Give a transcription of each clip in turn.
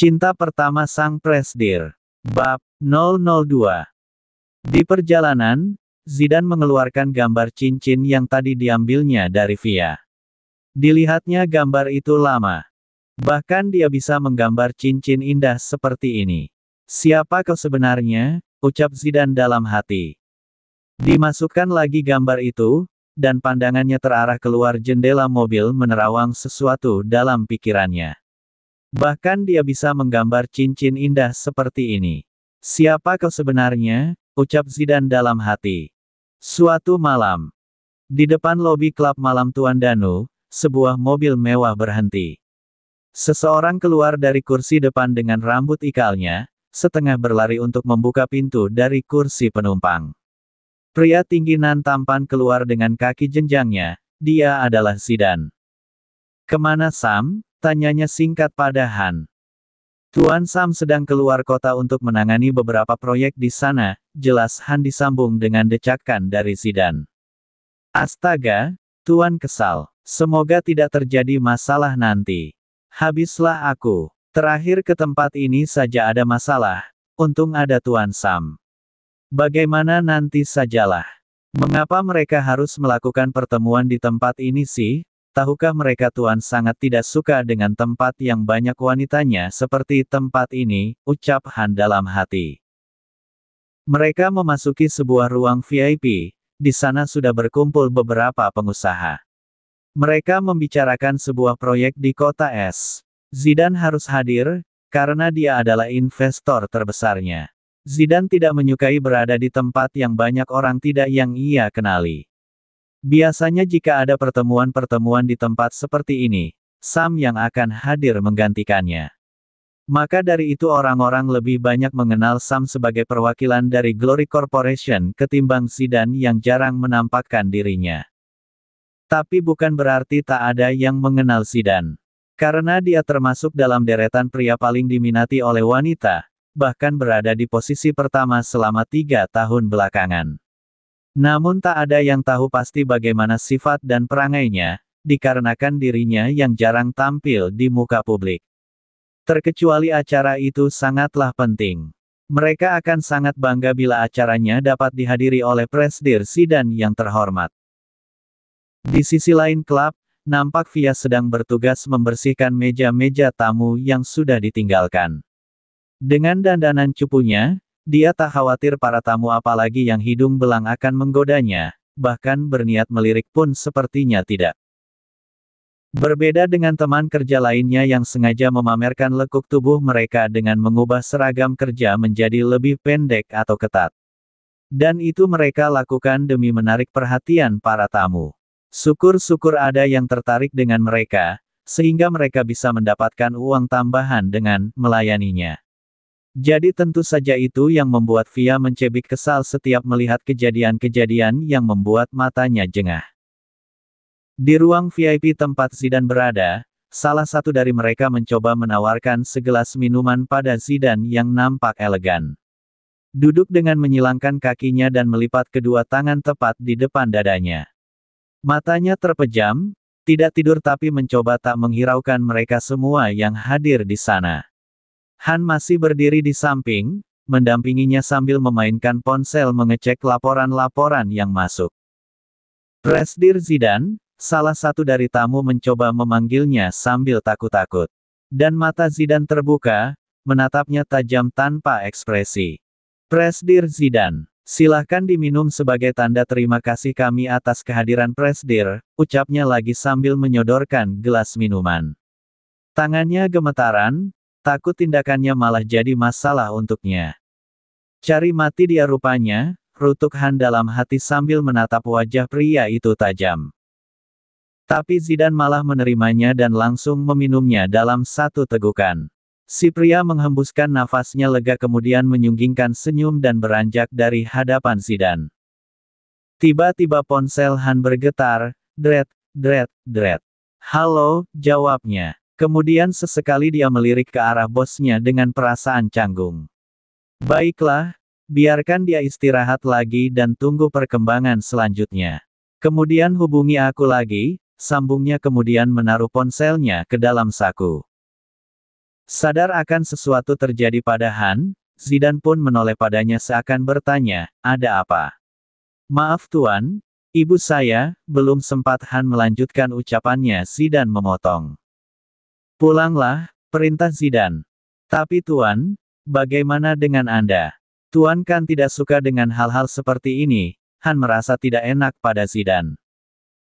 Cinta pertama sang Presdir. Bab 002. Di perjalanan, Zidane mengeluarkan gambar cincin yang tadi diambilnya dari Via. Dilihatnya gambar itu lama. Bahkan dia bisa menggambar cincin indah seperti ini. "Siapa kau sebenarnya?" ucap Zidane dalam hati. Dimasukkan lagi gambar itu, dan pandangannya terarah keluar jendela mobil menerawang sesuatu dalam pikirannya. Bahkan dia bisa menggambar cincin indah seperti ini. "Siapa kau sebenarnya?" ucap Zidane dalam hati. Suatu malam, di depan lobi klub malam Tuan Danu, sebuah mobil mewah berhenti. Seseorang keluar dari kursi depan dengan rambut ikalnya, setengah berlari untuk membuka pintu dari kursi penumpang. Pria tinggi nan tampan keluar dengan kaki jenjangnya, dia adalah Zidane. "Kemana Sam?" tanyanya singkat pada Han. "Tuan Sam sedang keluar kota untuk menangani beberapa proyek di sana," jelas Han disambung dengan decakan dari Zidane. "Astaga, Tuan kesal. Semoga tidak terjadi masalah nanti. Habislah aku. Terakhir ke tempat ini saja ada masalah. Untung ada Tuan Sam. Bagaimana nanti sajalah. Mengapa mereka harus melakukan pertemuan di tempat ini sih? Tahukah mereka Tuan sangat tidak suka dengan tempat yang banyak wanitanya seperti tempat ini," ucap Han dalam hati. Mereka memasuki sebuah ruang VIP, di sana sudah berkumpul beberapa pengusaha. Mereka membicarakan sebuah proyek di kota S. Zidane harus hadir, karena dia adalah investor terbesarnya. Zidane tidak menyukai berada di tempat yang banyak orang tidak yang ia kenali. Biasanya jika ada pertemuan-pertemuan di tempat seperti ini, Sam yang akan hadir menggantikannya. Maka dari itu orang-orang lebih banyak mengenal Sam sebagai perwakilan dari Glory Corporation ketimbang Zidane yang jarang menampakkan dirinya. Tapi bukan berarti tak ada yang mengenal Zidane. Karena dia termasuk dalam deretan pria paling diminati oleh wanita, bahkan berada di posisi pertama selama 3 tahun belakangan. Namun tak ada yang tahu pasti bagaimana sifat dan perangainya, dikarenakan dirinya yang jarang tampil di muka publik. Terkecuali acara itu sangatlah penting. Mereka akan sangat bangga bila acaranya dapat dihadiri oleh Presdir Zidane yang terhormat. Di sisi lain klub, nampak Via sedang bertugas membersihkan meja-meja tamu yang sudah ditinggalkan. Dengan dandanan cupunya, dia tak khawatir para tamu apalagi yang hidung belang akan menggodanya, bahkan berniat melirik pun sepertinya tidak. Berbeda dengan teman kerja lainnya yang sengaja memamerkan lekuk tubuh mereka dengan mengubah seragam kerja menjadi lebih pendek atau ketat. Dan itu mereka lakukan demi menarik perhatian para tamu. Syukur-syukur ada yang tertarik dengan mereka, sehingga mereka bisa mendapatkan uang tambahan dengan melayaninya. Jadi tentu saja itu yang membuat Via mencebik kesal setiap melihat kejadian-kejadian yang membuat matanya jengah. Di ruang VIP tempat Zidane berada, salah satu dari mereka mencoba menawarkan segelas minuman pada Zidane yang nampak elegan. Duduk dengan menyilangkan kakinya dan melipat kedua tangan tepat di depan dadanya. Matanya terpejam, tidak tidur tapi mencoba tak menghiraukan mereka semua yang hadir di sana. Han masih berdiri di samping, mendampinginya sambil memainkan ponsel mengecek laporan-laporan yang masuk. Presdir Zidane, salah satu dari tamu mencoba memanggilnya sambil takut-takut. Dan mata Zidane terbuka, menatapnya tajam tanpa ekspresi. "Presdir Zidane, silahkan diminum sebagai tanda terima kasih kami atas kehadiran Presdir," ucapnya lagi sambil menyodorkan gelas minuman. Tangannya gemetaran, takut tindakannya malah jadi masalah untuknya. "Cari mati dia rupanya," rutuk Han dalam hati sambil menatap wajah pria itu tajam. Tapi Zidane malah menerimanya dan langsung meminumnya dalam satu tegukan. Si pria menghembuskan nafasnya lega kemudian menyunggingkan senyum dan beranjak dari hadapan Zidane. Tiba-tiba ponsel Han bergetar, dret, dret, dret. "Halo," jawabnya. Kemudian sesekali dia melirik ke arah bosnya dengan perasaan canggung. "Baiklah, biarkan dia istirahat lagi dan tunggu perkembangan selanjutnya. Kemudian hubungi aku lagi," sambungnya kemudian menaruh ponselnya ke dalam saku. Sadar akan sesuatu terjadi pada Han, Zidane pun menoleh padanya seakan bertanya, ada apa? Maaf Tuan, ibu saya, belum sempat Han melanjutkan ucapannya Zidane memotong. Pulanglah, perintah Zidane. Tapi Tuan, bagaimana dengan Anda? Tuan kan tidak suka dengan hal-hal seperti ini, Han merasa tidak enak pada Zidane.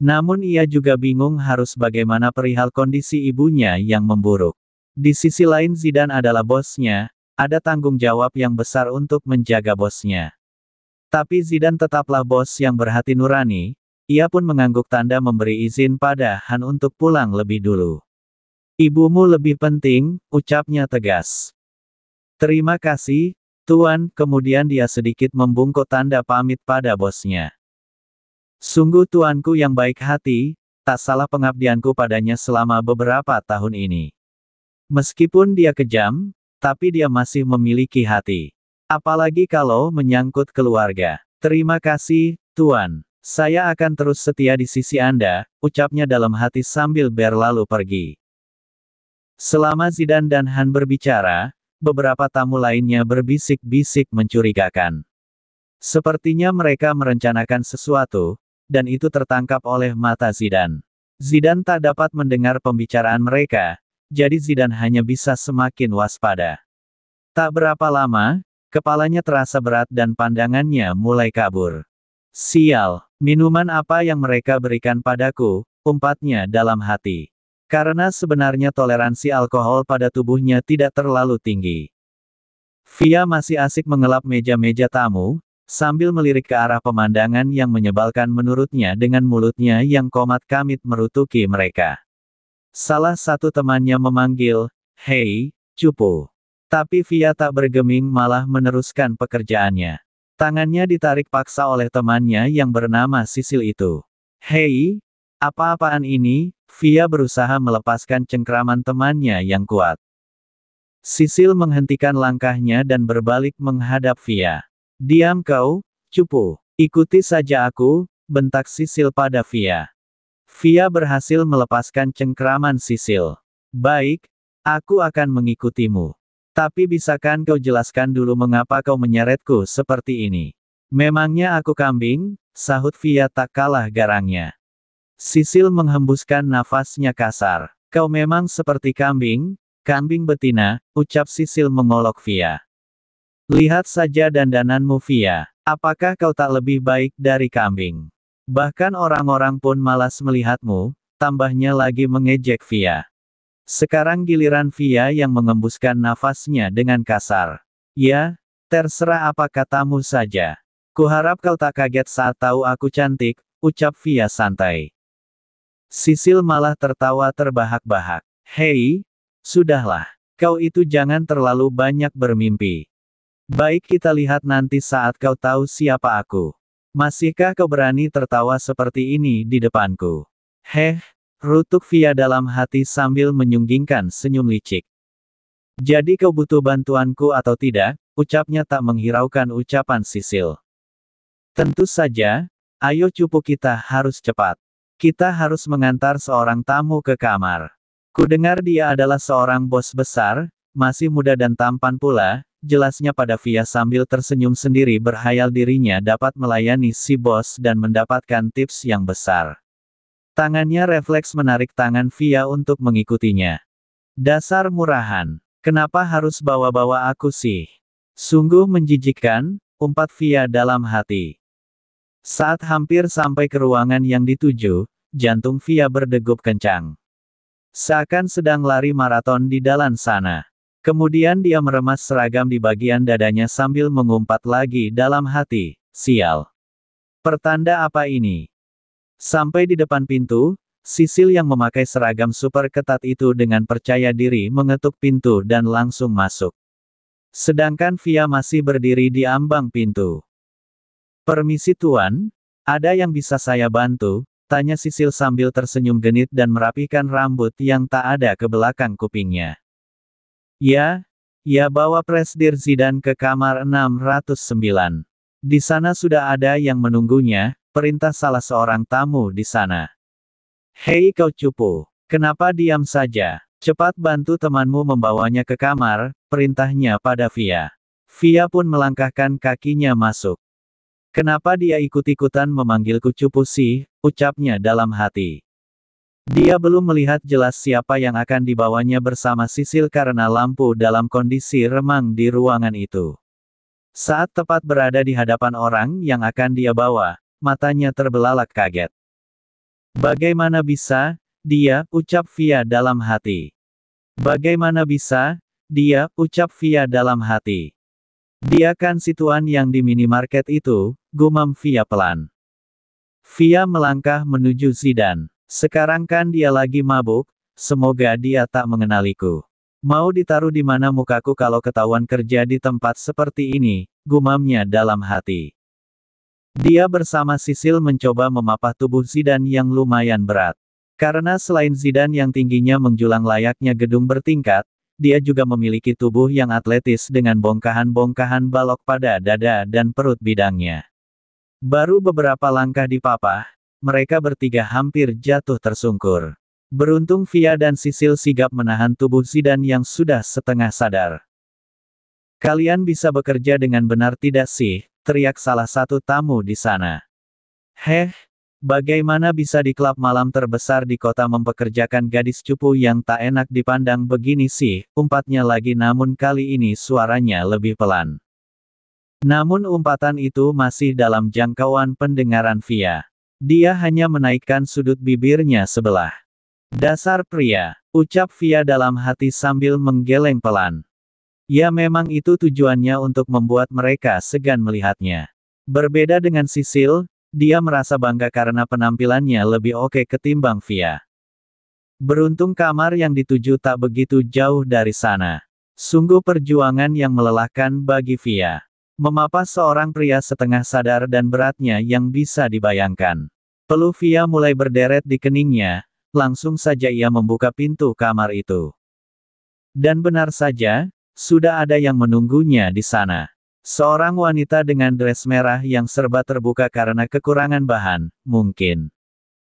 Namun ia juga bingung harus bagaimana perihal kondisi ibunya yang memburuk. Di sisi lain Zidane adalah bosnya, ada tanggung jawab yang besar untuk menjaga bosnya. Tapi Zidane tetaplah bos yang berhati nurani, ia pun mengangguk tanda memberi izin pada Han untuk pulang lebih dulu. Ibumu lebih penting, ucapnya tegas. Terima kasih, Tuan, kemudian dia sedikit membungkuk tanda pamit pada bosnya. Sungguh tuanku yang baik hati, tak salah pengabdianku padanya selama beberapa tahun ini. Meskipun dia kejam, tapi dia masih memiliki hati. Apalagi kalau menyangkut keluarga. Terima kasih, Tuan. Saya akan terus setia di sisi Anda, ucapnya dalam hati sambil berlalu pergi. Selama Zidane dan Han berbicara, beberapa tamu lainnya berbisik-bisik mencurigakan. Sepertinya mereka merencanakan sesuatu, dan itu tertangkap oleh mata Zidane. Zidane tak dapat mendengar pembicaraan mereka, jadi Zidane hanya bisa semakin waspada. Tak berapa lama, kepalanya terasa berat dan pandangannya mulai kabur. Sial, minuman apa yang mereka berikan padaku, umpatnya dalam hati. Karena sebenarnya toleransi alkohol pada tubuhnya tidak terlalu tinggi. Via masih asik mengelap meja-meja tamu, sambil melirik ke arah pemandangan yang menyebalkan menurutnya dengan mulutnya yang komat kamit merutuki mereka. Salah satu temannya memanggil, "Hei, cupu." Tapi Via tak bergeming malah meneruskan pekerjaannya. Tangannya ditarik paksa oleh temannya yang bernama Sisil itu. "Hei, apa-apaan ini?" Via berusaha melepaskan cengkraman temannya yang kuat. Sisil menghentikan langkahnya dan berbalik menghadap Via. "Diam kau, cupu. Ikuti saja aku," bentak Sisil pada Via. Via berhasil melepaskan cengkraman Sisil. "Baik, aku akan mengikutimu. Tapi bisakah kau jelaskan dulu mengapa kau menyeretku seperti ini?" "Memangnya aku kambing?" sahut Via tak kalah garangnya. Sisil menghembuskan nafasnya kasar. "Kau memang seperti kambing, kambing betina," ucap Sisil mengolok Via. "Lihat saja dandananmu Via. Apakah kau tak lebih baik dari kambing? Bahkan orang-orang pun malas melihatmu," tambahnya lagi mengejek Via. Sekarang giliran Via yang mengembuskan nafasnya dengan kasar. "Ya, terserah apa katamu saja. Kuharap kau tak kaget saat tahu aku cantik," ucap Via santai. Sisil malah tertawa terbahak-bahak. "Hei, sudahlah. Kau itu jangan terlalu banyak bermimpi. Baik kita lihat nanti saat kau tahu siapa aku. Masihkah kau berani tertawa seperti ini di depanku?" "Heh," rutuk Via dalam hati sambil menyunggingkan senyum licik. "Jadi kau butuh bantuanku atau tidak?" ucapnya tak menghiraukan ucapan Sisil. "Tentu saja, ayo cupu kita harus cepat. Kita harus mengantar seorang tamu ke kamar. Kudengar dia adalah seorang bos besar, masih muda dan tampan pula," jelasnya pada Via sambil tersenyum sendiri berhayal dirinya dapat melayani si bos dan mendapatkan tips yang besar. Tangannya refleks menarik tangan Via untuk mengikutinya. "Dasar murahan. Kenapa harus bawa-bawa aku sih? Sungguh menjijikkan," umpat Via dalam hati. Saat hampir sampai ke ruangan yang dituju, jantung Via berdegup kencang. Seakan sedang lari maraton di dalam sana. Kemudian dia meremas seragam di bagian dadanya sambil mengumpat lagi dalam hati, "Sial. Pertanda apa ini?" Sampai di depan pintu, Sisil yang memakai seragam super ketat itu dengan percaya diri mengetuk pintu dan langsung masuk. Sedangkan Via masih berdiri di ambang pintu. "Permisi Tuan, ada yang bisa saya bantu?" tanya Sisil sambil tersenyum genit dan merapikan rambut yang tak ada ke belakang kupingnya. "Ya, bawa Presdir Zidane ke kamar 609. Di sana sudah ada yang menunggunya," perintah salah seorang tamu di sana. "Hei kau cupu, kenapa diam saja? Cepat bantu temanmu membawanya ke kamar, perintahnya pada Via. Via pun melangkahkan kakinya masuk. Kenapa dia ikut-ikutan memanggilku cupu sih, ucapnya dalam hati. Dia belum melihat jelas siapa yang akan dibawanya bersama Sisil karena lampu dalam kondisi remang di ruangan itu. Saat tepat berada di hadapan orang yang akan dia bawa, matanya terbelalak kaget. Bagaimana bisa, dia, ucap Via dalam hati. Bagaimana bisa, dia, ucap Via dalam hati. Dia kan si tuan yang di minimarket itu, gumam Via pelan. Via melangkah menuju Zidan. Sekarang kan dia lagi mabuk, semoga dia tak mengenaliku. Mau ditaruh di mana mukaku kalau ketahuan kerja di tempat seperti ini, gumamnya dalam hati. Dia bersama Sisil mencoba memapah tubuh Zidan yang lumayan berat. Karena selain Zidan yang tingginya menjulang layaknya gedung bertingkat, dia juga memiliki tubuh yang atletis dengan bongkahan-bongkahan balok pada dada dan perut bidangnya. Baru beberapa langkah dipapah, mereka bertiga hampir jatuh tersungkur. Beruntung Via dan Sisil sigap menahan tubuh Zidan yang sudah setengah sadar. Kalian bisa bekerja dengan benar tidak sih? Teriak salah satu tamu di sana. Heh, bagaimana bisa di klub malam terbesar di kota mempekerjakan gadis cupu yang tak enak dipandang begini sih, umpatnya lagi namun kali ini suaranya lebih pelan. Namun umpatan itu masih dalam jangkauan pendengaran Via. Dia hanya menaikkan sudut bibirnya sebelah. Dasar pria, ucap Via dalam hati sambil menggeleng pelan. Ya memang itu tujuannya untuk membuat mereka segan melihatnya. Berbeda dengan Sisil, dia merasa bangga karena penampilannya lebih oke ketimbang Via. Beruntung kamar yang dituju tak begitu jauh dari sana. Sungguh perjuangan yang melelahkan bagi Via. Memapah seorang pria setengah sadar dan beratnya yang bisa dibayangkan. Peluh Via mulai berderet di keningnya, langsung saja ia membuka pintu kamar itu. Dan benar saja, sudah ada yang menunggunya di sana. Seorang wanita dengan dress merah yang serba terbuka karena kekurangan bahan, mungkin.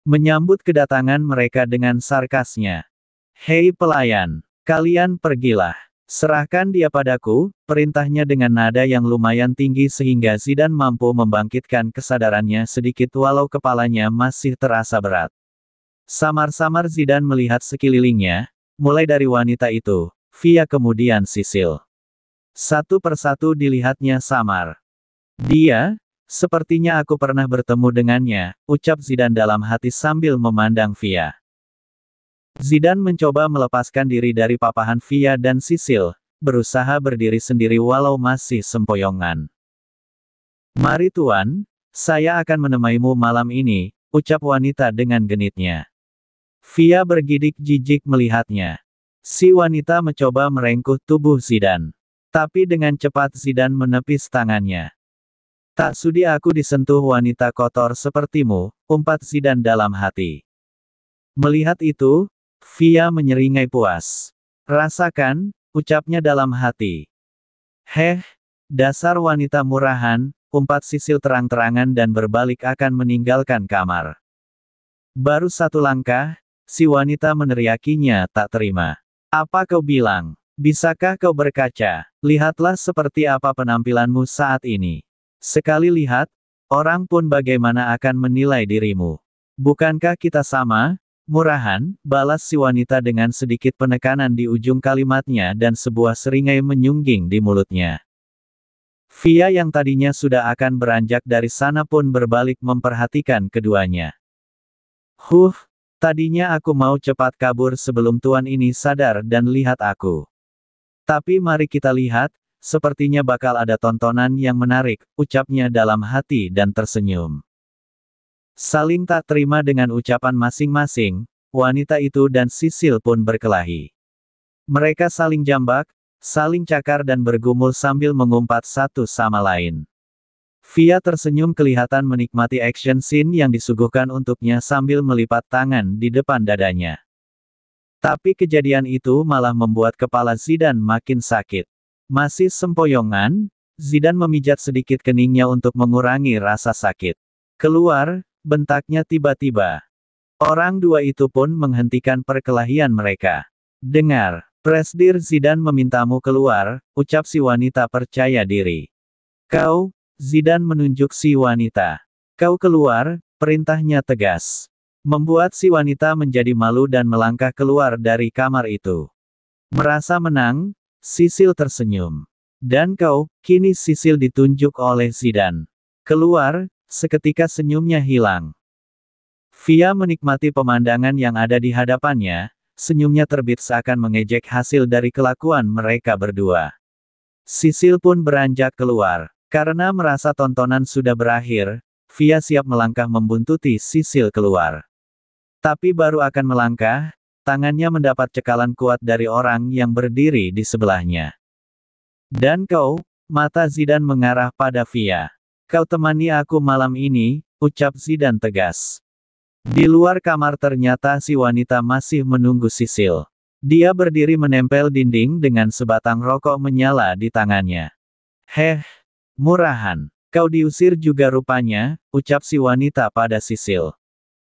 Menyambut kedatangan mereka dengan sarkasnya. Hei pelayan, kalian pergilah. Serahkan dia padaku, perintahnya dengan nada yang lumayan tinggi sehingga Zidan mampu membangkitkan kesadarannya sedikit walau kepalanya masih terasa berat. Samar-samar Zidan melihat sekelilingnya, mulai dari wanita itu, Via kemudian Sisil. Satu persatu dilihatnya samar. Dia, sepertinya aku pernah bertemu dengannya, ucap Zidan dalam hati sambil memandang Via. Zidan mencoba melepaskan diri dari papahan Via dan Sisil, berusaha berdiri sendiri walau masih sempoyongan. Mari tuan, saya akan menemaimu malam ini, ucap wanita dengan genitnya. Via bergidik jijik melihatnya. Si wanita mencoba merengkuh tubuh Zidan. Tapi dengan cepat Zidan menepis tangannya. Tak sudi aku disentuh wanita kotor sepertimu, umpat Zidan dalam hati. Melihat itu, Via menyeringai puas. Rasakan, ucapnya dalam hati. Heh, dasar wanita murahan, umpat Sisil terang-terangan dan berbalik akan meninggalkan kamar. Baru satu langkah, si wanita meneriakinya tak terima. Apa kau bilang? Bisakah kau berkaca? Lihatlah seperti apa penampilanmu saat ini. Sekali lihat, orang pun bagaimana akan menilai dirimu. Bukankah kita sama? Murahan, balas si wanita dengan sedikit penekanan di ujung kalimatnya dan sebuah seringai menyungging di mulutnya. Via yang tadinya sudah akan beranjak dari sana pun berbalik memperhatikan keduanya. Tadinya aku mau cepat kabur sebelum tuan ini sadar dan lihat aku. Tapi mari kita lihat, sepertinya bakal ada tontonan yang menarik, ucapnya dalam hati dan tersenyum. Saling tak terima dengan ucapan masing-masing, wanita itu dan Sisil pun berkelahi. Mereka saling jambak, saling cakar dan bergumul sambil mengumpat satu sama lain. Via tersenyum kelihatan menikmati action scene yang disuguhkan untuknya sambil melipat tangan di depan dadanya. Tapi kejadian itu malah membuat kepala Zidan makin sakit. Masih sempoyongan, Zidan memijat sedikit keningnya untuk mengurangi rasa sakit. Keluar, bentaknya tiba-tiba. Orang dua itu pun menghentikan perkelahian mereka. Dengar, Presdir Zidane memintamu keluar, ucap si wanita percaya diri. Kau, Zidane menunjuk si wanita. Kau keluar, perintahnya tegas. Membuat si wanita menjadi malu dan melangkah keluar dari kamar itu. Merasa menang, Sisil tersenyum. Dan kau, kini Sisil ditunjuk oleh Zidane. Keluar, seketika senyumnya hilang. Via menikmati pemandangan yang ada di hadapannya, senyumnya terbit seakan mengejek hasil dari kelakuan mereka berdua. Sisil pun beranjak keluar. Karena merasa tontonan sudah berakhir, Via siap melangkah membuntuti Sisil keluar. Tapi baru akan melangkah, tangannya mendapat cekalan kuat dari orang yang berdiri di sebelahnya. Dan kau, mata Zidane mengarah pada Via. Kau temani aku malam ini, ucap Zidane tegas. Di luar kamar ternyata si wanita masih menunggu Sisil. Dia berdiri menempel dinding dengan sebatang rokok menyala di tangannya. Heh, murahan. Kau diusir juga rupanya, ucap si wanita pada Sisil.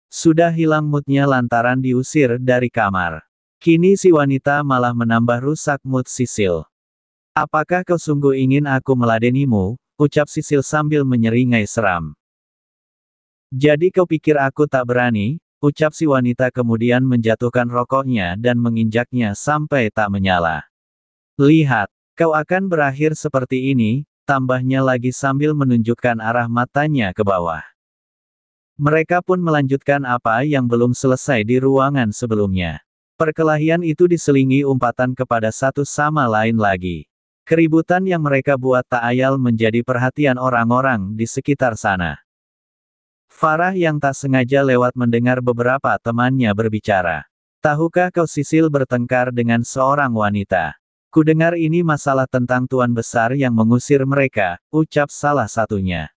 Sudah hilang moodnya lantaran diusir dari kamar. Kini si wanita malah menambah rusak mood Sisil. Apakah kau sungguh ingin aku meladenimu, ucap Sisil sambil menyeringai seram. Jadi kau pikir aku tak berani, ucap si wanita kemudian menjatuhkan rokoknya dan menginjaknya sampai tak menyala. Lihat, kau akan berakhir seperti ini, tambahnya lagi sambil menunjukkan arah matanya ke bawah. Mereka pun melanjutkan apa yang belum selesai di ruangan sebelumnya. Perkelahian itu diselingi umpatan kepada satu sama lain lagi. Keributan yang mereka buat tak ayal menjadi perhatian orang-orang di sekitar sana. Farah yang tak sengaja lewat mendengar beberapa temannya berbicara. Tahukah kau Sisil bertengkar dengan seorang wanita? Kudengar ini masalah tentang tuan besar yang mengusir mereka, ucap salah satunya.